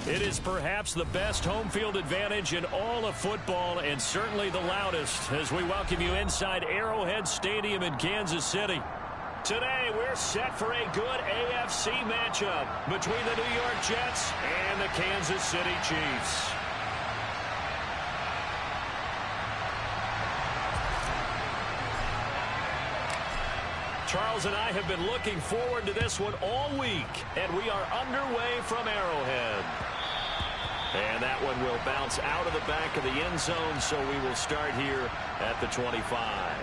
It is perhaps the best home field advantage in all of football, and certainly the loudest, as we welcome you inside Arrowhead Stadium in Kansas City. Today, we're set for a good AFC matchup between the New York Jets and the Kansas City Chiefs. Charles and I have been looking forward to this one all week, and we are underway from Arrowhead. And that one will bounce out of the back of the end zone, so we will start here at the 25.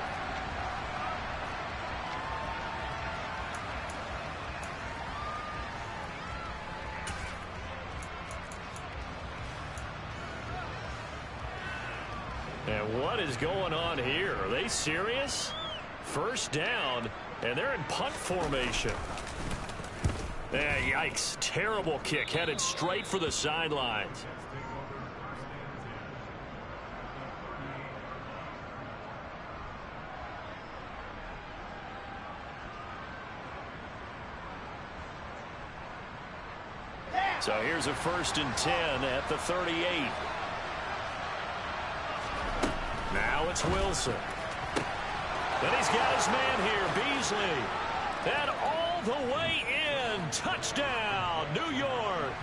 And what is going on here? Are they serious? First down, and they're in punt formation. Yikes. Terrible kick headed straight for the sidelines. So here's a 1st and 10 at the 38. Now it's Wilson. Then he's got his man here, Beasley. And all the way in. Touchdown, New York.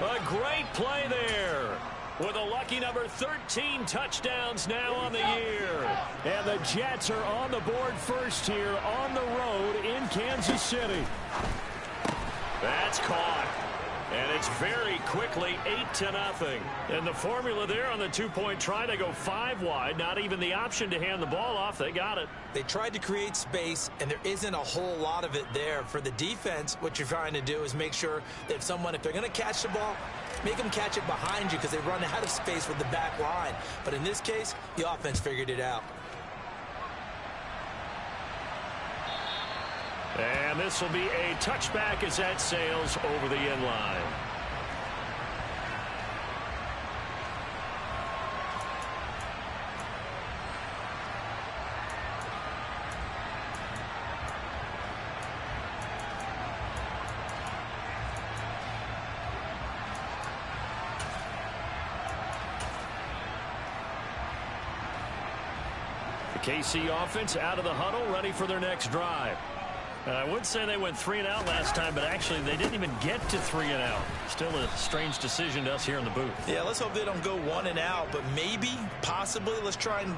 A great play there. With a lucky number 13 touchdowns now on the year. And the Jets are on the board first here on the road in Kansas City. That's caught. And it's very quickly 8-0. And the formula there on the two-point try, they go 5 wide. Not even the option to hand the ball off. They got it. They tried to create space, and there isn't a whole lot of it there. For the defense, what you're trying to do is make sure that if they're going to catch the ball, make them catch it behind you because they run out of space with the back line. But in this case, the offense figured it out. And this will be a touchback as that sails over the end line. The KC offense out of the huddle, ready for their next drive. I would say they went 3 and out last time, but actually they didn't even get to 3 and out. Still a strange decision to us here in the booth. Yeah, let's hope they don't go 1 and out, but maybe, possibly, let's try and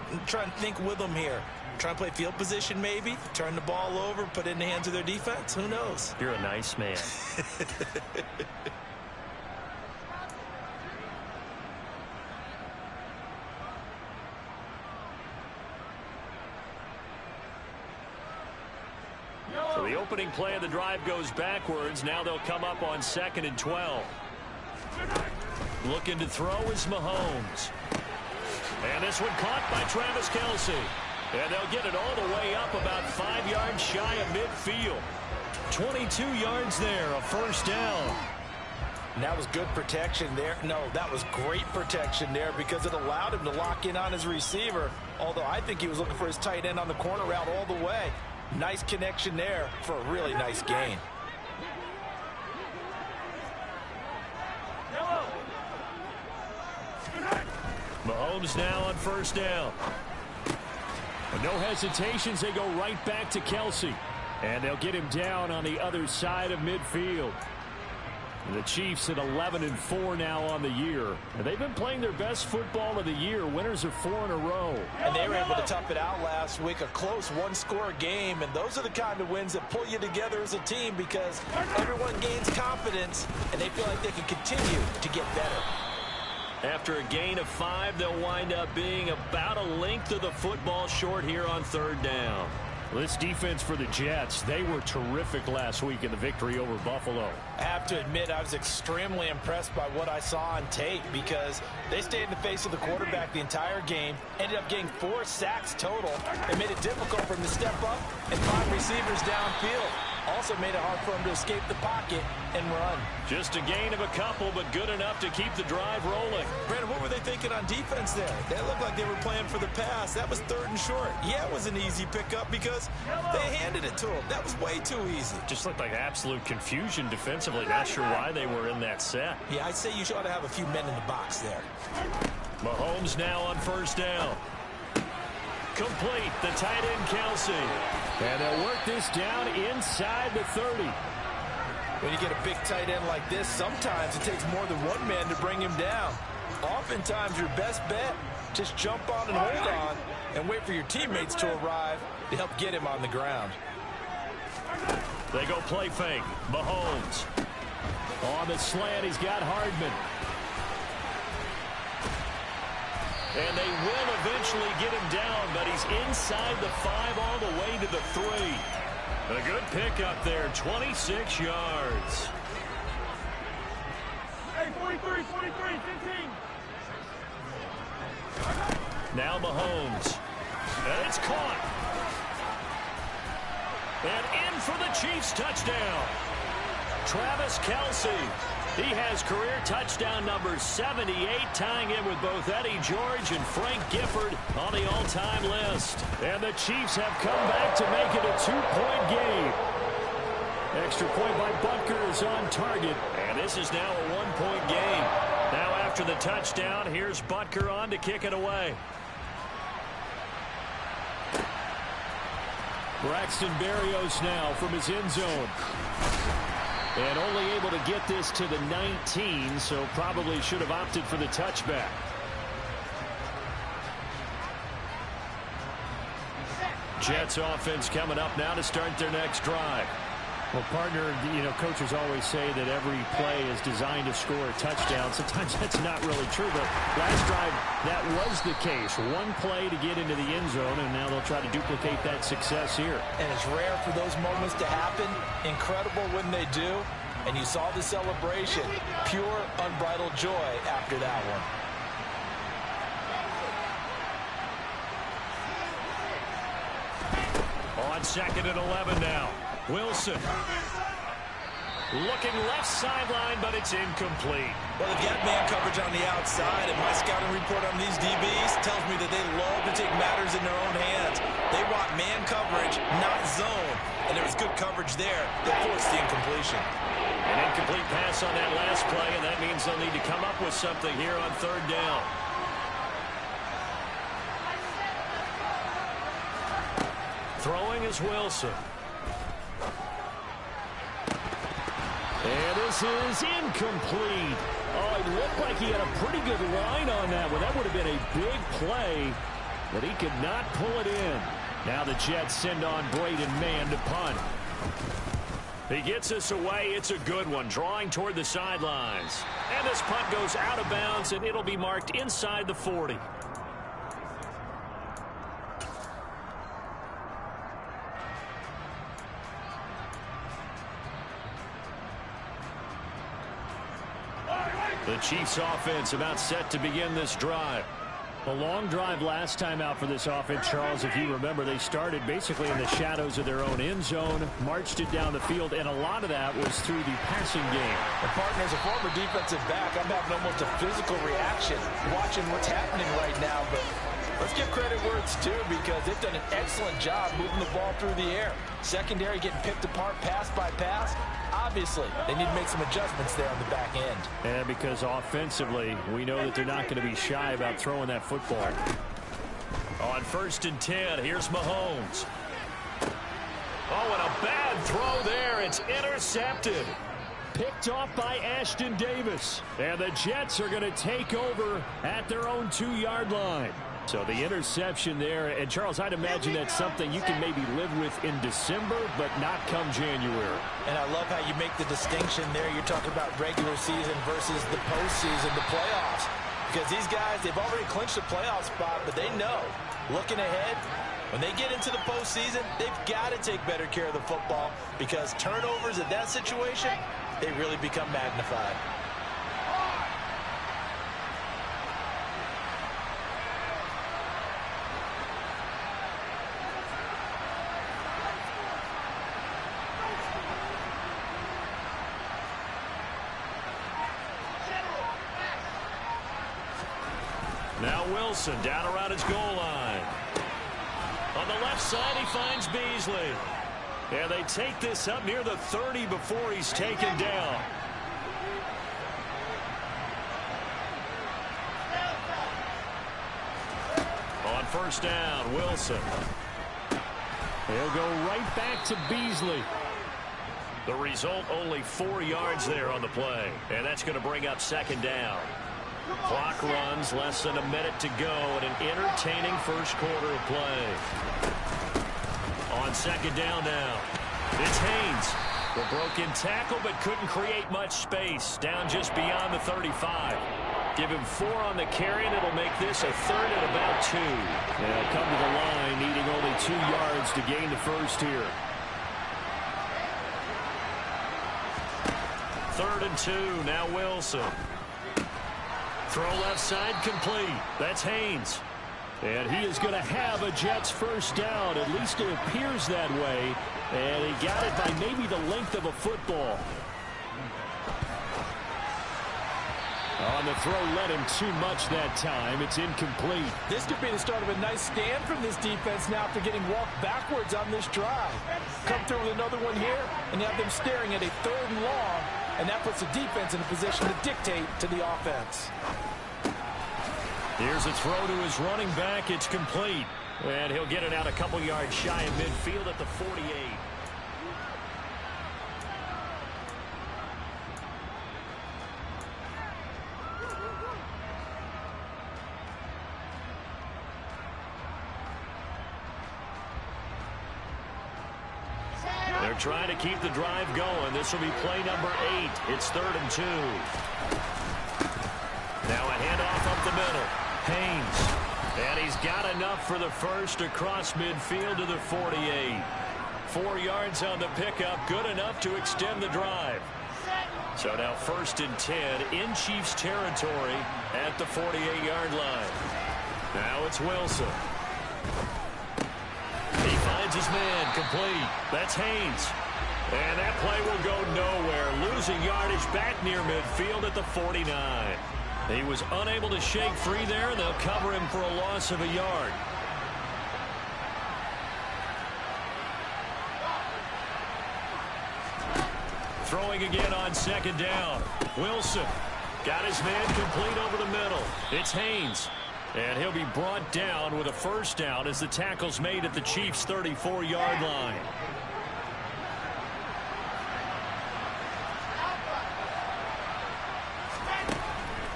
think with them here. Try and play field position maybe, turn the ball over, put it in the hands of their defense. Who knows? You're a nice man. So the opening play of the drive goes backwards. Now they'll come up on 2nd and 12. Looking to throw is Mahomes. And this one caught by Travis Kelce. And they'll get it all the way up about 5 yards shy of midfield. 22 yards there, a 1st down. And that was good protection there. No, that was great protection there because it allowed him to lock in on his receiver. Although I think he was looking for his tight end on the corner route all the way. Nice connection there for a really nice gain. Mahomes now on 1st down. With no hesitations, they go right back to Kelce. And they'll get him down on the other side of midfield. And the Chiefs at 11-4 now on the year. And they've been playing their best football of the year. Winners of 4 in a row. And they were able to tough it out last week. A close one-score game. And those are the kind of wins that pull you together as a team because everyone gains confidence and they feel like they can continue to get better. After a gain of 5, they'll wind up being about a length of the football short here on 3rd down. This defense for the Jets, they were terrific last week in the victory over Buffalo. I have to admit, I was extremely impressed by what I saw on tape because they stayed in the face of the quarterback the entire game, ended up getting 4 sacks total, and made it difficult for him to step up and find receivers downfield. also made it hard for him to escape the pocket and run. Just a gain of a couple, but good enough to keep the drive rolling. Brandon, what were they thinking on defense there? That looked like they were playing for the pass. That was 3rd and short. Yeah, it was an easy pickup because they handed it to him. That was way too easy. Just looked like absolute confusion defensively. Not sure why they were in that set. Yeah, I'd say you ought to have a few men in the box there. Mahomes now on 1st down. Complete, the tight end Kelsey. And they'll work this down inside the 30. When you get a big tight end like this, sometimes it takes more than one man to bring him down. Oftentimes, your best bet, just jump on and hold on and wait for your teammates to arrive to help get him on the ground. They go play fake. Mahomes. On the slant, he's got Hardman. And they will eventually get him down, but he's inside the 5 all the way to the 3. A good pickup there, 26 yards. Hey, 43, 15. Now Mahomes. And it's caught. And in for the Chiefs touchdown. Travis Kelsey. He has career touchdown number 78, tying in with both Eddie George and Frank Gifford on the all-time list. And the Chiefs have come back to make it a 2-point game. Extra point by Butker is on target. And this is now a 1-point game. Now after the touchdown, here's Butker on to kick it away. Braxton Berrios now from his end zone. And only able to get this to the 19, so probably should have opted for the touchback. Jets offense coming up now to start their next drive. Well, partner, coaches always say that every play is designed to score a touchdown. Sometimes that's not really true, but last drive, that was the case. One play to get into the end zone, and now they'll try to duplicate that success here. And it's rare for those moments to happen. Incredible when they do. And you saw the celebration. Pure, unbridled joy after that one. On 2nd and 11 now. Wilson. Looking left sideline, but it's incomplete. Well, they've got man coverage on the outside, and my scouting report on these DBs tells me that they love to take matters in their own hands. They want man coverage, not zone. And there was good coverage there that forced the incompletion. An incomplete pass on that last play, and that means they'll need to come up with something here on 3rd down. Throwing is Wilson. And this is incomplete. Oh, it looked like he had a pretty good line on that one. That would have been a big play, but he could not pull it in. Now the Jets send on Braden Mann to punt. He gets us away. It's a good one, drawing toward the sidelines. And this punt goes out of bounds, and it'll be marked inside the 40. The Chiefs offense about set to begin this drive. A long drive last time out for this offense, Charles. If you remember, they started basically in the shadows of their own end zone, marched it down the field, and a lot of that was through the passing game. And partner, as a former defensive back, I'm having almost a physical reaction watching what's happening right now. But let's give credit where it's due, because they've done an excellent job moving the ball through the air. Secondary getting picked apart pass by pass. Obviously, they need to make some adjustments there on the back end. And because offensively, we know that they're not going to be shy about throwing that football. On 1st and 10, here's Mahomes. Oh, and a bad throw there. It's intercepted. Picked off by Ashton Davis. And the Jets are going to take over at their own 2-yard line. So the interception there, and Charles, I'd imagine that's something you can maybe live with in December, but not come January. And I love how you make the distinction there. You're talking about regular season versus the postseason, the playoffs. Because these guys, they've already clinched a playoff spot, but they know, looking ahead, when they get into the postseason, they've got to take better care of the football, because turnovers in that situation, they really become magnified. Wilson down around his goal line. On the left side, he finds Beasley. And they take this up near the 30 before he's taken down. On first down, Wilson. He'll go right back to Beasley. The result, only 4 yards there on the play. And that's going to bring up second down. Clock runs, less than a minute to go in an entertaining first quarter of play. On second down now, it's Haynes. The broken tackle, but couldn't create much space. Down just beyond the 35. Give him 4 on the carry, and it'll make this a third and about 2. They'll come to the line, needing only 2 yards to gain the first here. 3rd and 2, now Wilson. Throw left side complete. That's Haynes. And he is going to have a Jets first down. At least it appears that way. And he got it by maybe the length of a football. On the throw, led him too much that time. It's incomplete. This could be the start of a nice stand from this defense now after getting walked backwards on this drive. Come through with another one here, and have them staring at a 3rd and long, and that puts the defense in a position to dictate to the offense. Here's a throw to his running back. It's complete. And he'll get it out a couple yards shy of midfield at the 48. They're trying to keep the drive going. This will be play number 8. It's 3rd and 2. Now a handoff up the middle. Haynes. And he's got enough for the first across midfield to the 48. 4 yards on the pickup. Good enough to extend the drive. So now 1st and 10 in Chiefs territory at the 48-yard line. Now it's Wilson. He finds his man complete. That's Haynes. And that play will go nowhere. Losing yardage back near midfield at the 49. He was unable to shake free there, and they'll cover him for a loss of a yard. Throwing again on second down. Wilson got his man complete over the middle. It's Haynes. And he'll be brought down with a first down as the tackle's made at the Chiefs' 34-yard line.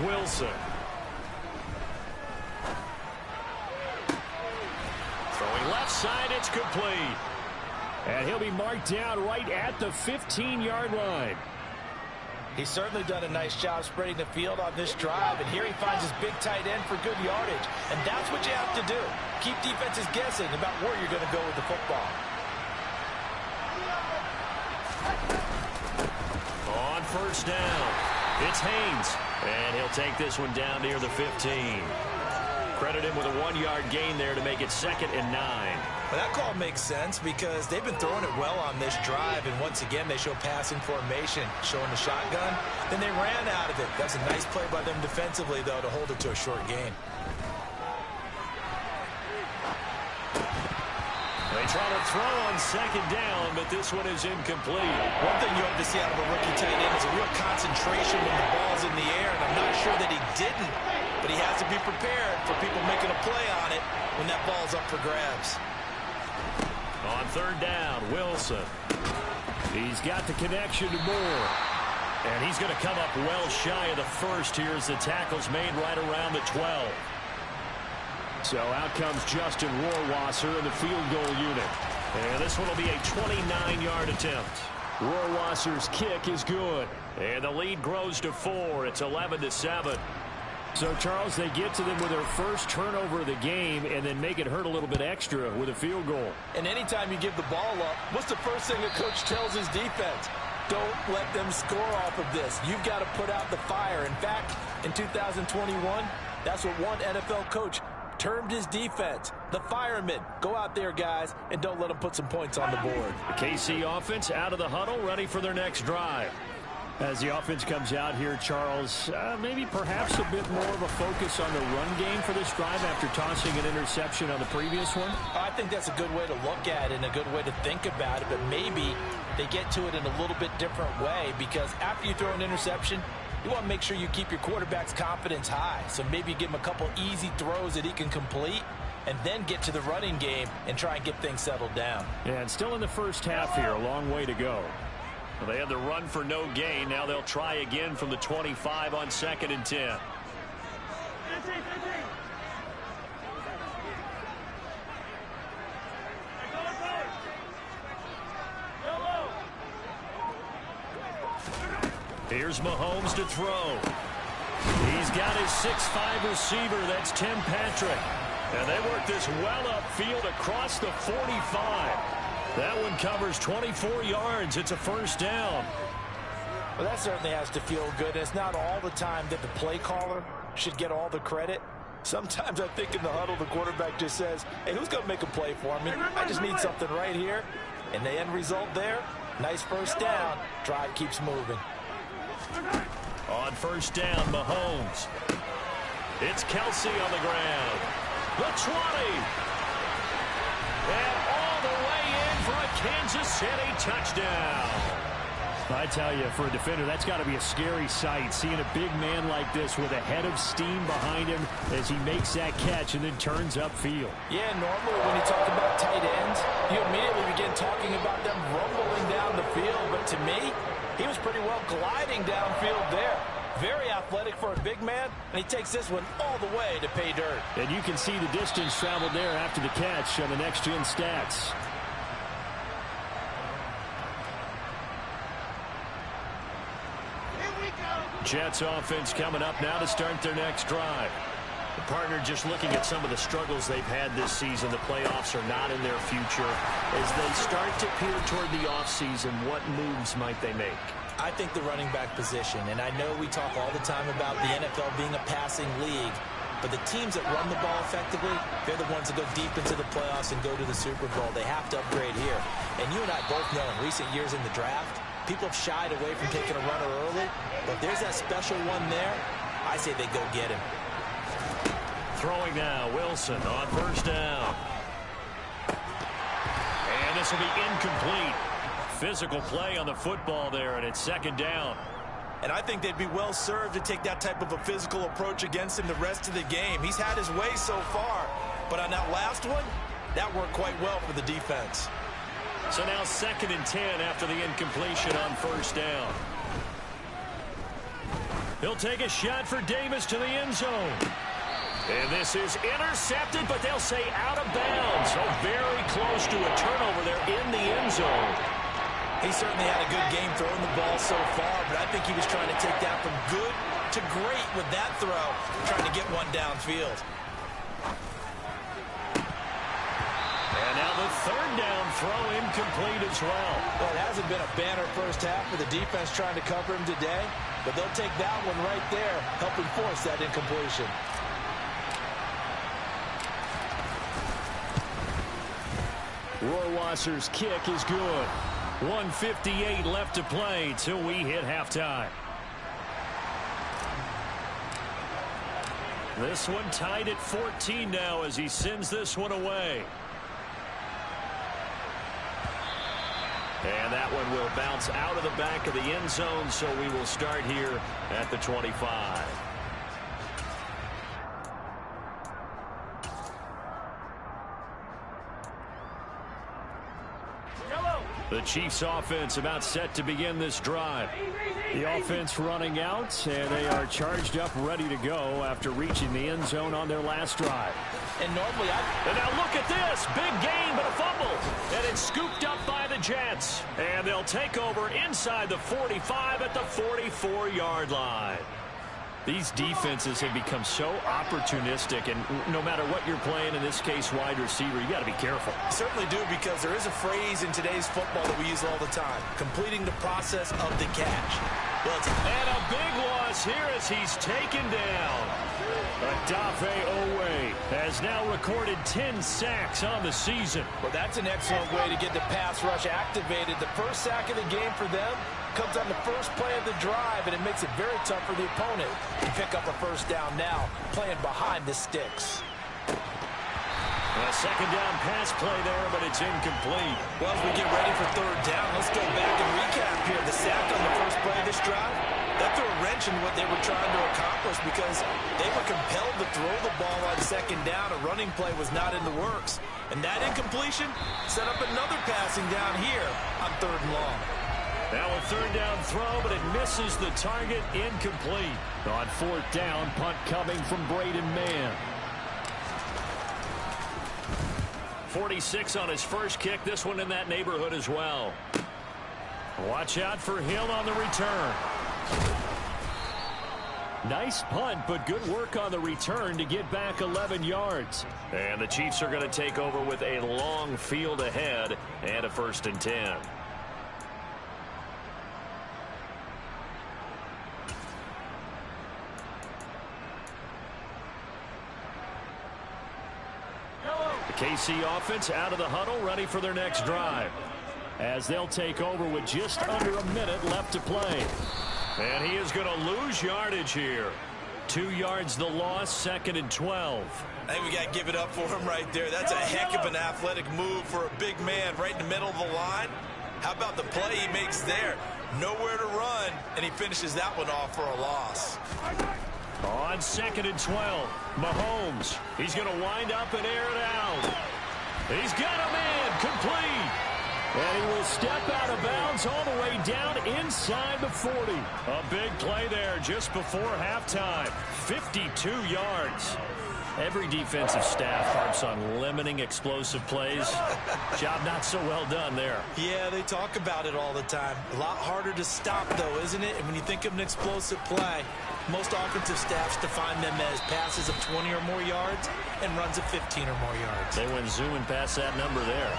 Wilson. Throwing left side, it's complete. And he'll be marked down right at the 15-yard line. He's certainly done a nice job spreading the field on this drive, and here he finds his big tight end for good yardage. And that's what you have to do. Keep defenses guessing about where you're going to go with the football. On first down, it's Haynes. And he'll take this one down near the 15. Credit him with a 1-yard gain there to make it 2nd and 9. Well, that call makes sense because they've been throwing it well on this drive, and once again they show passing formation, showing the shotgun. Then they ran out of it. That's a nice play by them defensively, though, to hold it to a short gain. They try to throw on second down, but this one is incomplete. One thing you hope to see out of a rookie tight end is a real concentration when the ball's in the air, and I'm not sure that he didn't, but he has to be prepared for people making a play on it when that ball's up for grabs. On third down, Wilson. He's got the connection to Moore. And he's going to come up well shy of the first here as the tackle's made right around the 12. So out comes Justin Rohrwasser in the field goal unit. And this one will be a 29-yard attempt. Rohrwasser's kick is good. And the lead grows to 4. It's 11-7. So, Charles, they get to them with their first turnover of the game and then make it hurt a little bit extra with a field goal. And anytime you give the ball up, what's the first thing a coach tells his defense? Don't let them score off of this. You've got to put out the fire. In fact, in 2021, that's what one NFL coach termed his defense. The firemen. Go out there, guys, and don't let them put some points on the board. The KC offense out of the huddle, ready for their next drive. As the offense comes out here, Charles, maybe perhaps a bit more of a focus on the run game for this drive after tossing an interception on the previous one? I think that's a good way to look at it and a good way to think about it, but maybe they get to it in a little bit different way, because after you throw an interception, you want to make sure you keep your quarterback's confidence high. So maybe you give him a couple easy throws that he can complete and then get to the running game and try and get things settled down. Yeah, and still in the first half here, a long way to go. Well, they had the run for no gain. Now they'll try again from the 25 on 2nd and 10. Here's Mahomes to throw. He's got his 6'5" receiver. That's Tim Patrick. And they work this well upfield across the 45. That one covers 24 yards. It's a first down. Well, that certainly has to feel good. It's not all the time that the play caller should get all the credit. Sometimes I think in the huddle, the quarterback just says, hey, who's going to make a play for me? I just need something right here. And the end result there, nice first down. Drive keeps moving. On first down, Mahomes. It's Kelsey on the ground. The 20. And all the way in for a Kansas City touchdown. I tell you, for a defender, that's got to be a scary sight, seeing a big man like this with a head of steam behind him as he makes that catch and then turns upfield. Yeah, normally when you talk about tight ends, you immediately begin talking about them rumbling down the field. But to me, he was pretty well gliding downfield there. Very athletic for a big man, and he takes this one all the way to pay dirt. And you can see the distance traveled there after the catch on the next-gen stats. Jets offense coming up now to start their next drive. The partner just looking at some of the struggles they've had this season. The playoffs are not in their future. As they start to peer toward the offseason, what moves might they make? I think the running back position, and I know we talk all the time about the NFL being a passing league, but the teams that run the ball effectively, they're the ones that go deep into the playoffs and go to the Super Bowl. They have to upgrade here. And you and I both know in recent years in the draft, people have shied away from taking a runner early, but if there's that special one there, I say they go get him. Throwing now, Wilson on first down. And this will be incomplete. Physical play on the football there, and it's second down. And I think they'd be well served to take that type of a physical approach against him the rest of the game. He's had his way so far, but on that last one, that worked quite well for the defense. So now 2nd and 10 after the incompletion on first down. He'll take a shot for Davis to the end zone. And this is intercepted, but they'll say out of bounds. So very close to a turnover there in the end zone. He certainly had a good game throwing the ball so far, but I think he was trying to take that from good to great with that throw, trying to get one downfield. And now the third down throw incomplete as well. Well, it hasn't been a banner first half for the defense trying to cover him today, but they'll take that one right there, helping force that incompletion. Rohrwasser's kick is good. 1:58 left to play till we hit halftime. This one tied at 14 now as he sends this one away. And that one will bounce out of the back of the end zone, so we will start here at the 25. The Chiefs offense about set to begin this drive. The offense running out, and they are charged up, ready to go after reaching the end zone on their last drive. And normally And now look at this. Big gain, but a fumble. And it's scooped up by the Jets. And they'll take over inside the 45 at the 44-yard line. These defenses have become so opportunistic, and no matter what you're playing, in this case wide receiver, you got to be careful. certainly do, because there is a phrase in today's football that we use all the time, completing the process of the catch. And a big loss here as he's taken down. Odafe Owe has now recorded 10 sacks on the season. Well, that's an excellent way to get the pass rush activated. The first sack of the game for them, comes on the first play of the drive, and it makes it very tough for the opponent to pick up a first down now, playing behind the sticks. A second down pass play there, but it's incomplete. Well, as we get ready for third down, let's go back and recap here. The sack on the first play of this drive, that threw a wrench in what they were trying to accomplish because they were compelled to throw the ball on second down. A running play was not in the works. And that incompletion set up another passing down here on third and long. Now a third down throw, but it misses the target, incomplete. On fourth down, punt coming from Braden Mann. 46 on his first kick. This one in that neighborhood as well. Watch out for Hill on the return. Nice punt, but good work on the return to get back 11 yards. And the Chiefs are going to take over with a long field ahead and a 1st and 10. The KC offense out of the huddle, ready for their next drive. As they'll take over with just under a minute left to play. And he is going to lose yardage here. 2 yards the loss, 2nd and 12. I think we got to give it up for him right there. That's a heck of an athletic move for a big man right in the middle of the line. How about the play he makes there? Nowhere to run, and he finishes that one off for a loss. On 2nd and 12, Mahomes. He's going to wind up and air it out. He's got a man, complete. And he will step out of bounds all the way down inside the 40. A big play there just before halftime. 52 yards. Every defensive staff harps on limiting explosive plays. Job not so well done there. Yeah, they talk about it all the time. A lot harder to stop, though, isn't it? And when you think of an explosive play, most offensive staffs define them as passes of 20 or more yards and runs of 15 or more yards. They went zooming past that number there.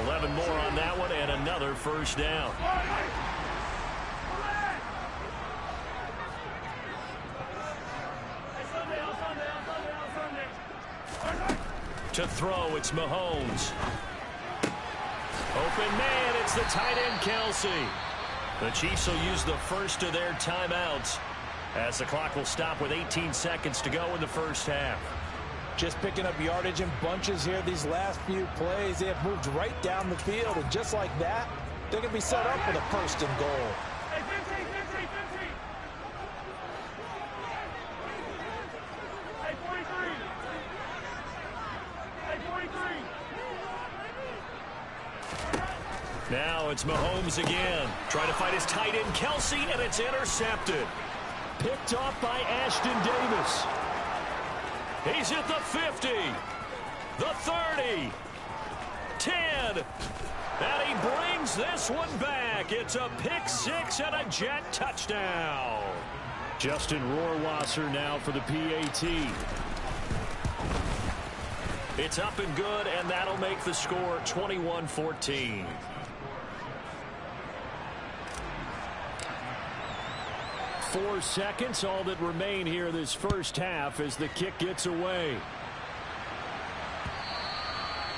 11 more on that one and another 1st down. To throw, it's Mahomes. Open man, it's the tight end, Kelsey. The Chiefs will use the first of their timeouts as the clock will stop with 18 seconds to go in the first half. Just picking up yardage in bunches here these last few plays. They have moved right down the field, and just like that, they're going to be set up with a 1st and goal. Now it's Mahomes again. Trying to fight his tight end, Kelsey, and it's intercepted. Picked off by Ashton Davis. He's at the 50, the 30, 10, and he brings this one back. It's a pick six and a Jet touchdown. Justin Rohrwasser now for the PAT. It's up and good, and that'll make the score 21-14. Four seconds, all that remain here this first half as the kick gets away.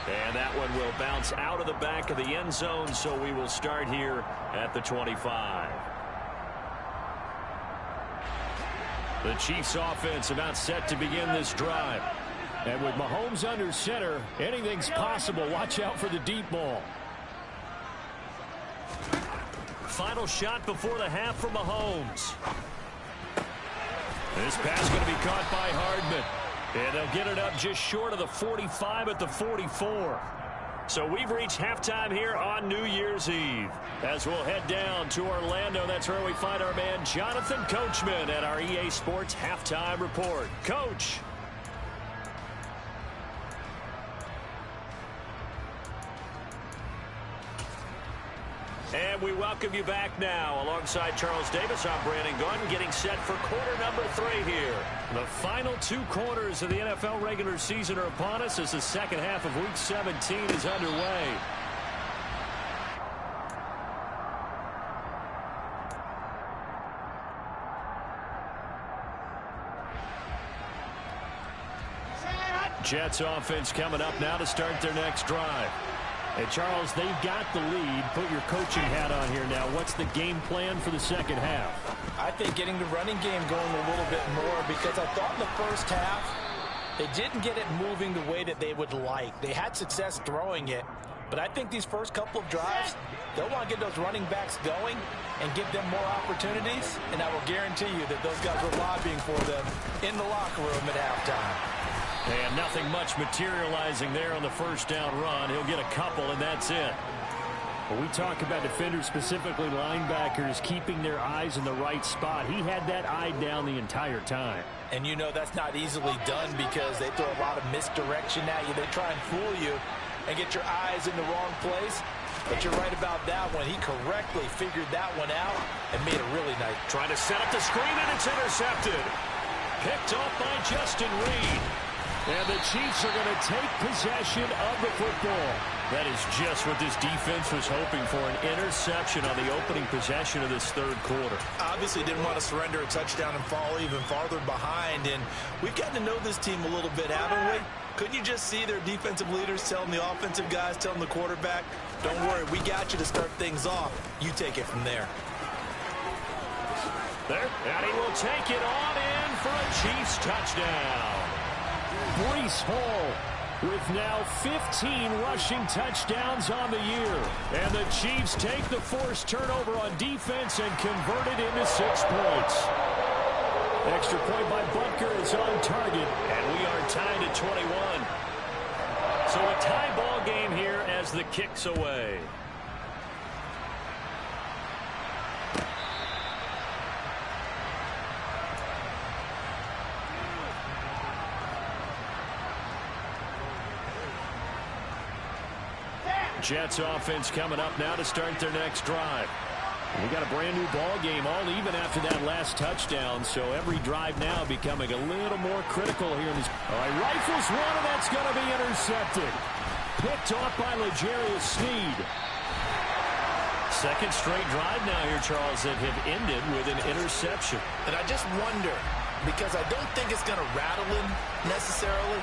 And that one will bounce out of the back of the end zone, so we will start here at the 25. The Chiefs offense about set to begin this drive. And with Mahomes under center, anything's possible. Watch out for the deep ball. Final shot before the half from Mahomes. This pass going to be caught by Hardman. And they'll get it up just short of the 45 at the 44. So we've reached halftime here on New Year's Eve. As we'll head down to Orlando, that's where we find our man Jonathan Coachman at our EA Sports Halftime Report. Coach. And we welcome you back now. Alongside Charles Davis, I'm Brandon Gordon, getting set for quarter number 3 here. The final 2 quarters of the NFL regular season are upon us as the second half of Week 17 is underway. Jets offense coming up now to start their next drive. Hey, Charles, they've got the lead. Put your coaching hat on here now. What's the game plan for the second half? I think getting the running game going a little bit more, because I thought in the first half they didn't get it moving the way that they would like. They had success throwing it, but I think these first couple of drives, they'll want to get those running backs going and give them more opportunities, and I will guarantee you that those guys were lobbying for them in the locker room at halftime. And nothing much materializing there on the first down run. He'll get a couple, and that's it. When we talk about defenders, specifically linebackers, keeping their eyes in the right spot, he had that eye down the entire time. And you know that's not easily done because they throw a lot of misdirection at you. They try and fool you and get your eyes in the wrong place. But you're right about that one. He correctly figured that one out and made a really nice. Trying to set up the screen, and it's intercepted. Picked off by Justin Reed. And the Chiefs are going to take possession of the football. That is just what this defense was hoping for, an interception on the opening possession of this third quarter. Obviously didn't want to surrender a touchdown and fall even farther behind. And we've gotten to know this team a little bit, haven't we? Couldn't you just see their defensive leaders telling the offensive guys, telling the quarterback, don't worry, we got you to start things off. You take it from there. And he will take it on in for a Chiefs touchdown. Breece Hall with now 15 rushing touchdowns on the year. And the Chiefs take the forced turnover on defense and convert it into 6 points. Extra point by Butker is on target. And we are tied at 21. So a tie ball game here as the kick's away. Jets offense coming up now to start their next drive. We got a brand new ball game, all even after that last touchdown. So every drive now becoming a little more critical here in this. All right, rifles one, and that's going to be intercepted. Picked off by L'Jarius Sneed. Second straight drive now here, Charles, that have ended with an interception. And I just wonder, because I don't think it's going to rattle him necessarily.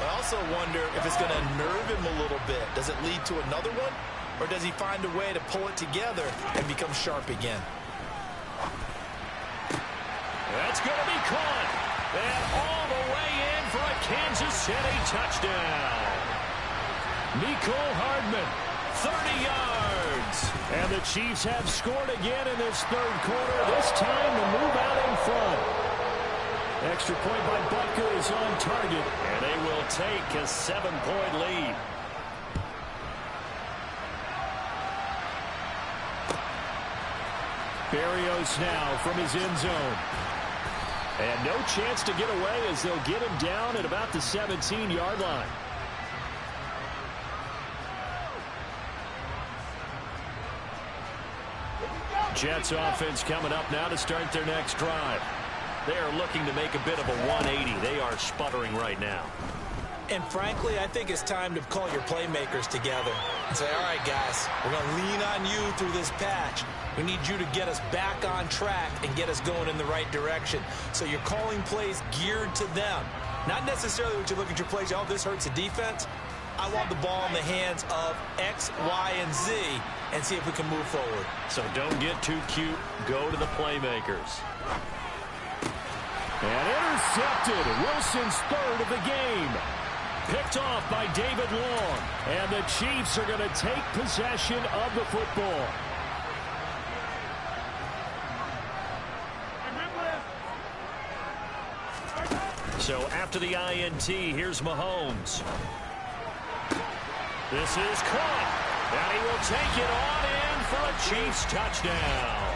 I also wonder if it's going to nerve him a little bit. Does it lead to another one? Or does he find a way to pull it together and become sharp again? That's going to be caught. And all the way in for a Kansas City touchdown. Mecole Hardman, 30 yards. And the Chiefs have scored again in this third quarter. This time to move out in front. Extra point by Butker is on target. And they will take a 7-point lead. Berrios now from his end zone. And no chance to get away as they'll get him down at about the 17-yard line. Jets offense coming up now to start their next drive. They are looking to make a bit of a 180. They are sputtering right now. And frankly, I think it's time to call your playmakers together and say, all right, guys, we're going to lean on you through this patch. We need you to get us back on track and get us going in the right direction. So you're calling plays geared to them. Not necessarily what you look at your plays, oh, this hurts the defense. I want the ball in the hands of X, Y, and Z and see if we can move forward. So don't get too cute. Go to the playmakers. And intercepted. Wilson's third of the game. Picked off by David Long. And the Chiefs are going to take possession of the football. So after the INT, here's Mahomes. This is caught. And he will take it on in for a Chiefs touchdown.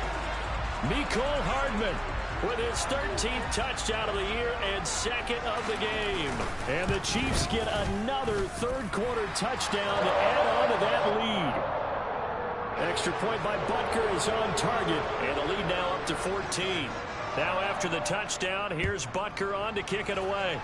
Mecole Hardman with his 13th touchdown of the year and second of the game. And the Chiefs get another third-quarter touchdown to add on to that lead. Extra point by Butker is on target. And the lead now up to 14. Now after the touchdown, here's Butker on to kick it away.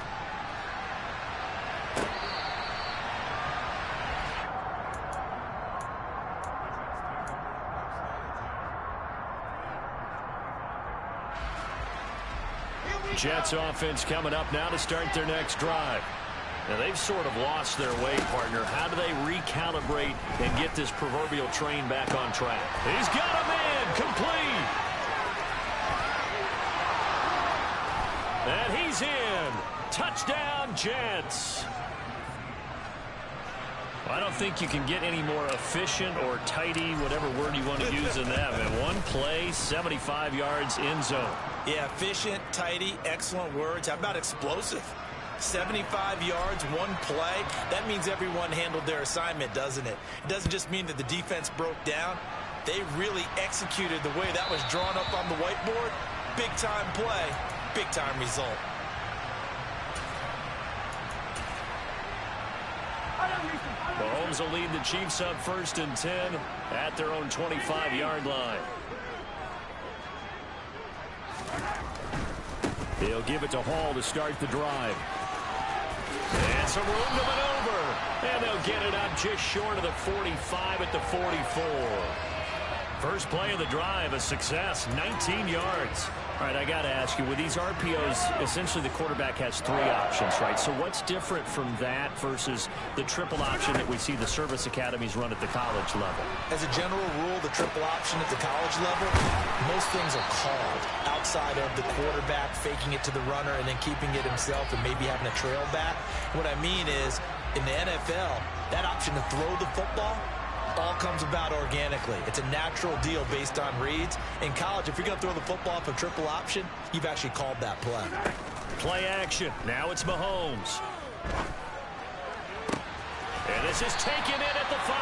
Jets offense coming up now to start their next drive. Now, they've sort of lost their way, partner. How do they recalibrate and get this proverbial train back on track? He's got him in, complete. And he's in. Touchdown, Jets. I don't think you can get any more efficient or tidy, whatever word you want to use in that. Man, one play, 75 yards, end zone. Yeah, efficient, tidy, excellent words. How about explosive? 75 yards, one play. That means everyone handled their assignment, doesn't it? It doesn't just mean that the defense broke down. They really executed the way that was drawn up on the whiteboard. Big-time play, big-time result. Mahomes will lead the Chiefs up 1st and 10 at their own 25-yard line. They'll give it to Hall to start the drive. And some room to maneuver. And they'll get it up just short of the 45 at the 44. First play of the drive, a success, 19 yards. All right, I got to ask you, with these RPOs, essentially the quarterback has 3 options, right? So what's different from that versus the triple option that we see the service academies run at the college level? As a general rule, the triple option at the college level, most things are called outside of the quarterback faking it to the runner and then keeping it himself and maybe having a trail back. What I mean is, in the NFL, that option to throw the football all comes about organically. It's a natural deal based on reads. In college, if you're going to throw the football off a triple option, you've actually called that play. Play action. Now it's Mahomes. And this is taken in at the 5.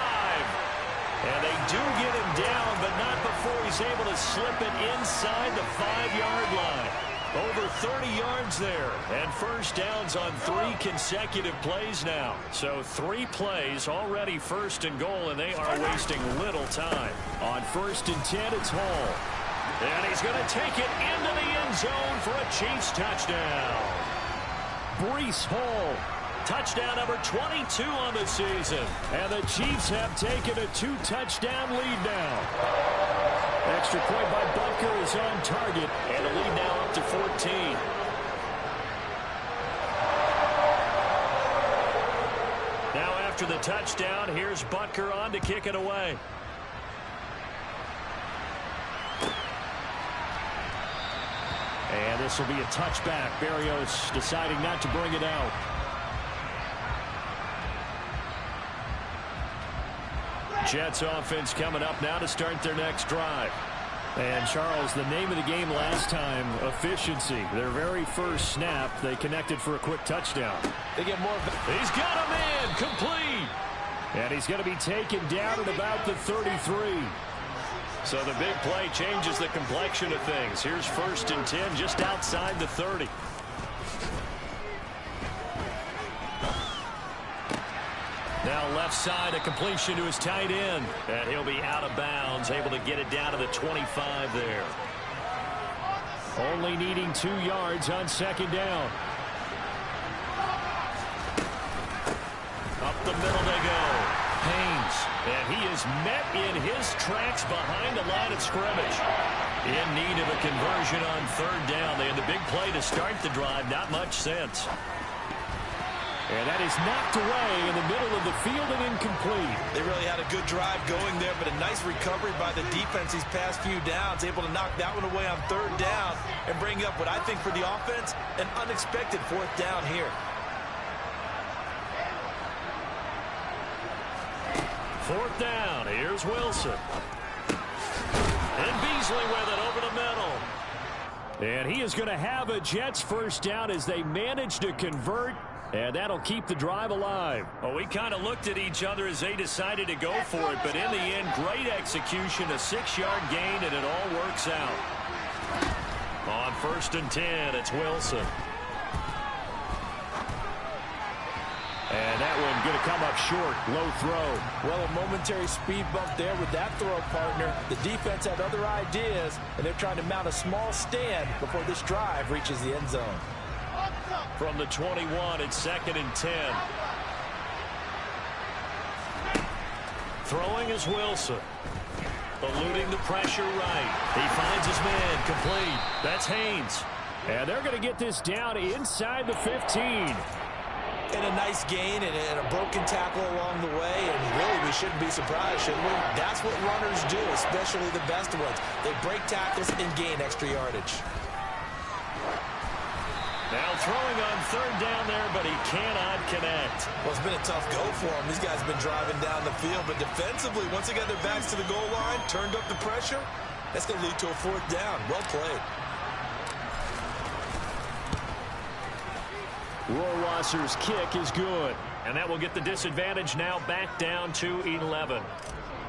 And they do get him down, but not before he's able to slip it inside the 5-yard line. Over 30 yards there, and first downs on 3 consecutive plays now. So 3 plays, already 1st and goal, and they are wasting little time. On 1st and 10, it's Hall. And he's going to take it into the end zone for a Chiefs touchdown. Breece Hall. Touchdown number 22 on the season. And the Chiefs have taken a 2-touchdown lead now. Extra point by Butker is on target. And the lead now up to 14. Now after the touchdown, here's Butker on to kick it away. And this will be a touchback. Berrios deciding not to bring it out. Jets offense coming up now to start their next drive. And, Charles, the name of the game last time, efficiency. Their very first snap, they connected for a quick touchdown. They get more. He's got him in, complete. And he's going to be taken down at about the 33. So the big play changes the complexion of things. Here's 1st and 10 just outside the 30. Now left side, a completion to his tight end. And he'll be out of bounds, able to get it down to the 25 there. Only needing 2 yards on 2nd down. Up the middle they go. Haynes. And he is met in his tracks behind the line of scrimmage. In need of a conversion on 3rd down. They had the big play to start the drive. Not much sense. And that is knocked away in the middle of the field and incomplete. They really had a good drive going there, but a nice recovery by the defense these past few downs, able to knock that one away on 3rd down and bring up what I think for the offense, an unexpected 4th down here. 4th down. Here's Wilson. And Beasley with it over the middle. And he is going to have a Jets 1st down as they manage to convert. And that'll keep the drive alive. Well, we kind of looked at each other as they decided to go for it. But in the end, great execution, a 6-yard gain, and it all works out. On 1st and 10, it's Wilson. And that one going to come up short. Low throw. Well, a momentary speed bump there with that throw, partner. The defense had other ideas, and they're trying to mount a small stand before this drive reaches the end zone. From the 21, it's 2nd and 10. Throwing is Wilson. Eluding the pressure right. He finds his man, complete. That's Haynes. And they're going to get this down inside the 15. And a nice gain and a broken tackle along the way, and really we shouldn't be surprised, should we? That's what runners do, especially the best ones. They break tackles and gain extra yardage. Now throwing on third down there, but he cannot connect. Well, it's been a tough go for him. These guys have been driving down the field, but defensively, once they got their backs to the goal line, turned up the pressure, that's going to lead to a fourth down. Well played. Rohrwasser's kick is good. And that will get the disadvantage now back down to 11.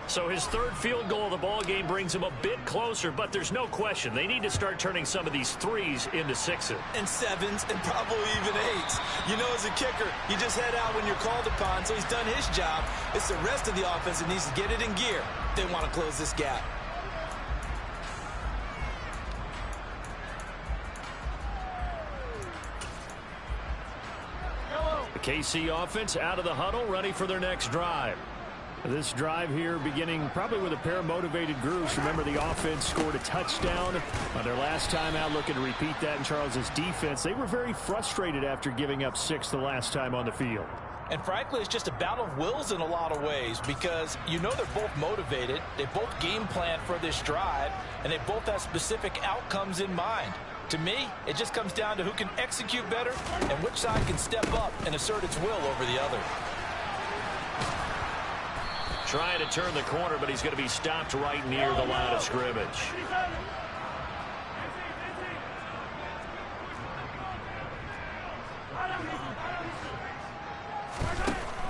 So his third field goal of the ball game brings him a bit closer, but there's no question they need to start turning some of these threes into sixes. And sevens and probably even eights. You know, as a kicker, you just head out when you're called upon, so he's done his job. It's the rest of the offense that needs to get it in gear if they want to close this gap. The KC offense out of the huddle, ready for their next drive. This drive here beginning probably with a pair of motivated groups. Remember, the offense scored a touchdown on their last time out, looking to repeat that in Charles's defense. They were very frustrated after giving up 6 the last time on the field. And frankly, it's just a battle of wills in a lot of ways, because you know they're both motivated, they both game plan for this drive, and they both have specific outcomes in mind. To me, it just comes down to who can execute better and which side can step up and assert its will over the other. Trying to turn the corner, but he's going to be stopped right near the line of scrimmage.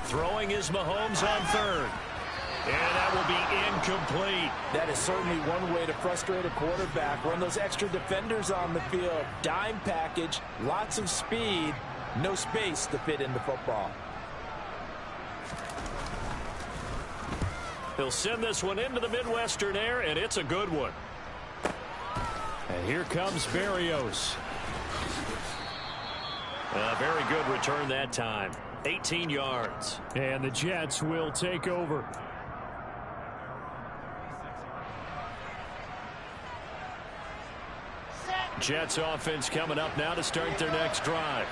Throwing is Mahomes on third. And that will be incomplete. That is certainly one way to frustrate a quarterback. Run those extra defenders on the field. Dime package, lots of speed, no space to fit into football. He'll send this one into the Midwestern air, and it's a good one. And here comes Berrios. A very good return that time. 18 yards. And the Jets will take over. Jets offense coming up now to start their next drive.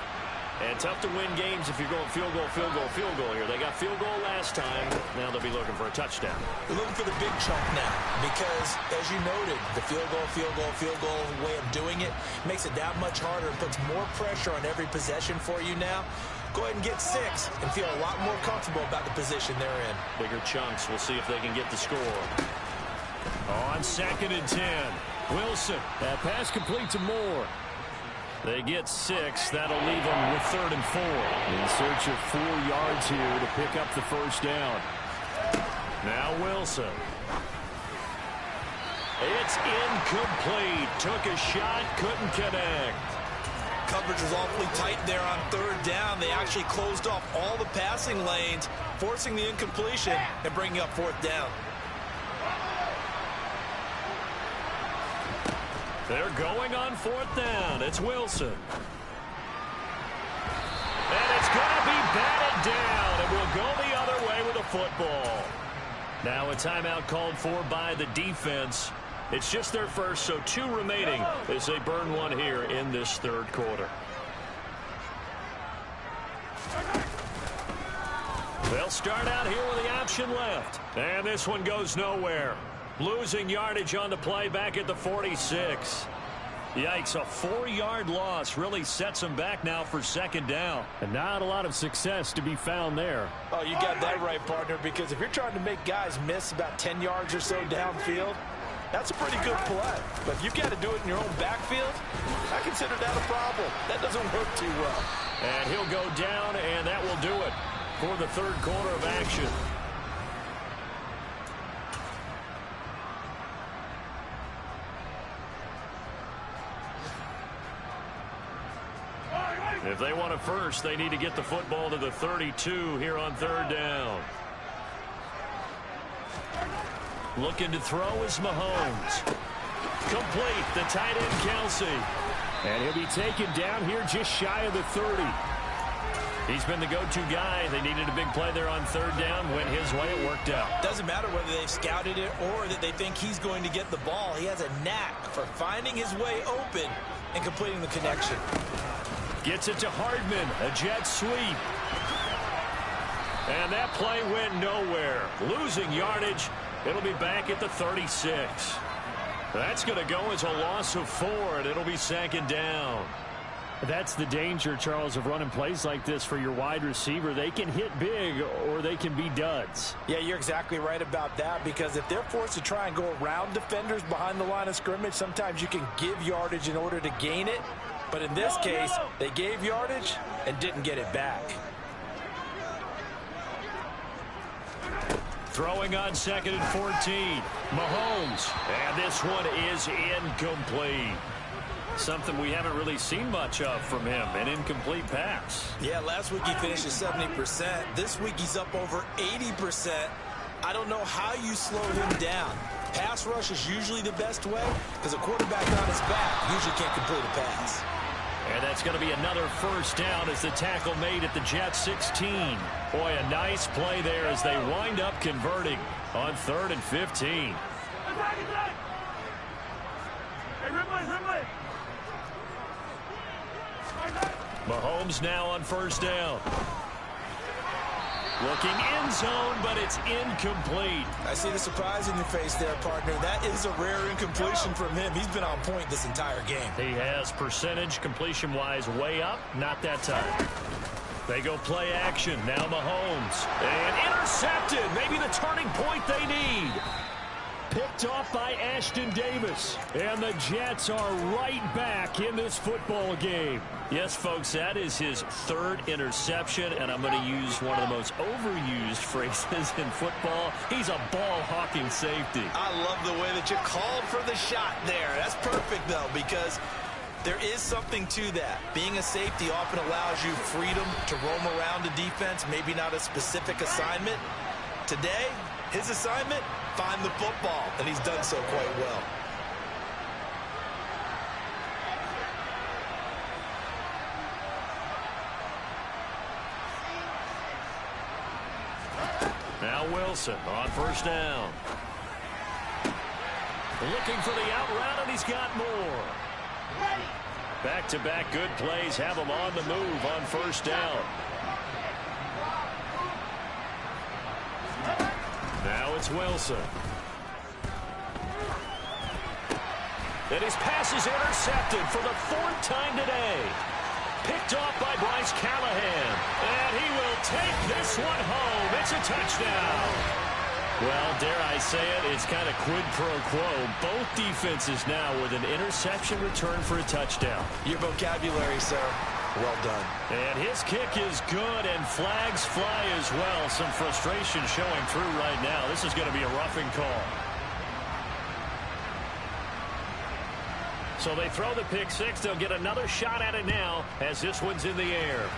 And tough to win games if you're going field goal, field goal, field goal here. They got field goal last time. Now they'll be looking for a touchdown. They're looking for the big chunk now because, as you noted, the field goal way of doing it makes it that much harder and puts more pressure on every possession for you now. Go ahead and get 6 and feel a lot more comfortable about the position they're in. Bigger chunks. We'll see if they can get the score. On 2nd and 10. Wilson. That pass complete to Moore. They get 6. That'll leave them with 3rd and 4. In search of 4 yards here to pick up the first down. Now Wilson. It's incomplete. Took a shot, couldn't connect. Coverage was awfully tight there on 3rd down. They actually closed off all the passing lanes, forcing the incompletion and bringing up 4th down. They're going on 4th down. It's Wilson. And it's going to be batted down. And we'll go the other way with a football. Now a timeout called for by the defense. It's just their first, so 2 remaining as they burn one here in this 3rd quarter. They'll start out here with the option left. And this one goes nowhere. Losing yardage on the play back at the 46. Yikes, a 4-yard loss really sets them back now for 2nd down. And not a lot of success to be found there. Oh, you got that right, partner, because if you're trying to make guys miss about 10 yards or so downfield, that's a pretty good play. But if you've got to do it in your own backfield, I consider that a problem. That doesn't work too well. And he'll go down, and that will do it for the 3rd quarter of action. If they want it first, they need to get the football to the 32 here on 3rd down. Looking to throw is Mahomes. Complete, the tight end Kelsey. And he'll be taken down here just shy of the 30. He's been the go-to guy. They needed a big play there on 3rd down. Went his way, it worked out. Doesn't matter whether they've scouted it or that they think he's going to get the ball. He has a knack for finding his way open and completing the connection. Gets it to Hardman. A jet sweep. And that play went nowhere. Losing yardage. It'll be back at the 36. That's going to go as a loss of 4, and it'll be second down. That's the danger, Charles, of running plays like this for your wide receiver. They can hit big or they can be duds. Yeah, you're exactly right about that, because if they're forced to try and go around defenders behind the line of scrimmage, sometimes you can give yardage in order to gain it. But in this case, they gave yardage and didn't get it back. Throwing on 2nd and 14. Mahomes. And this one is incomplete. Something we haven't really seen much of from him, an incomplete pass. Yeah, last week he finished at 70%. This week he's up over 80%. I don't know how you slow him down. Pass rush is usually the best way, because a quarterback on his back usually can't complete a pass. And that's going to be another first down as the tackle made at the Jets 16. Boy, a nice play there as they wind up converting on 3rd and 15. Mahomes now on first down. Looking end zone, but it's incomplete. I see the surprise in your face there, partner. That is a rare incompletion from him. He's been on point this entire game. He has percentage completion-wise way up. Not that time. They go play action. Now Mahomes. And intercepted. Maybe the turning point they need. Picked off by Ashton Davis. And the Jets are right back in this football game. Yes, folks, that is his 3rd interception, and I'm going to use one of the most overused phrases in football. He's a ball-hawking safety. I love the way that you called for the shot there. That's perfect, though, because there is something to that. Being a safety often allows you freedom to roam around the defense, maybe not a specific assignment. Today, his assignment, find the football, and he's done so quite well. Now Wilson on first down. Looking for the out route, and he's got more. Back-to-back good plays have him on the move on first down. Now it's Wilson. And his pass is intercepted for the 4th time today. Picked off by Bryce Callahan. And he will take this one home. It's a touchdown. Well, dare I say it, it's kind of quid pro quo. Both defenses now with an interception return for a touchdown. Your vocabulary, sir. Well done. And his kick is good, and flags fly as well. Some frustration showing through right now. This is going to be a roughing call. So they throw the pick 6. They'll get another shot at it now as this one's in the air.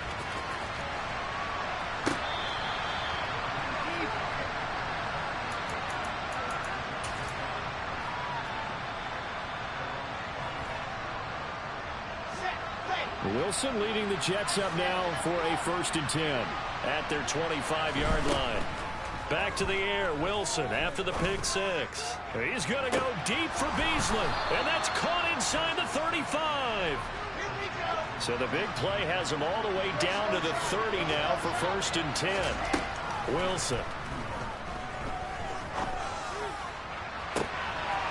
Wilson leading the Jets up now for a 1st and 10 at their 25-yard line. Back to the air, Wilson after the pick 6. He's going to go deep for Beasley, and that's caught inside the 35. So the big play has him all the way down to the 30 now for 1st and 10. Wilson.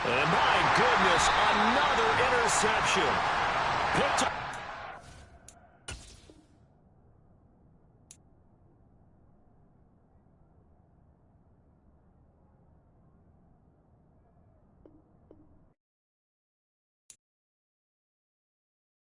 And my goodness, another interception. Picked up.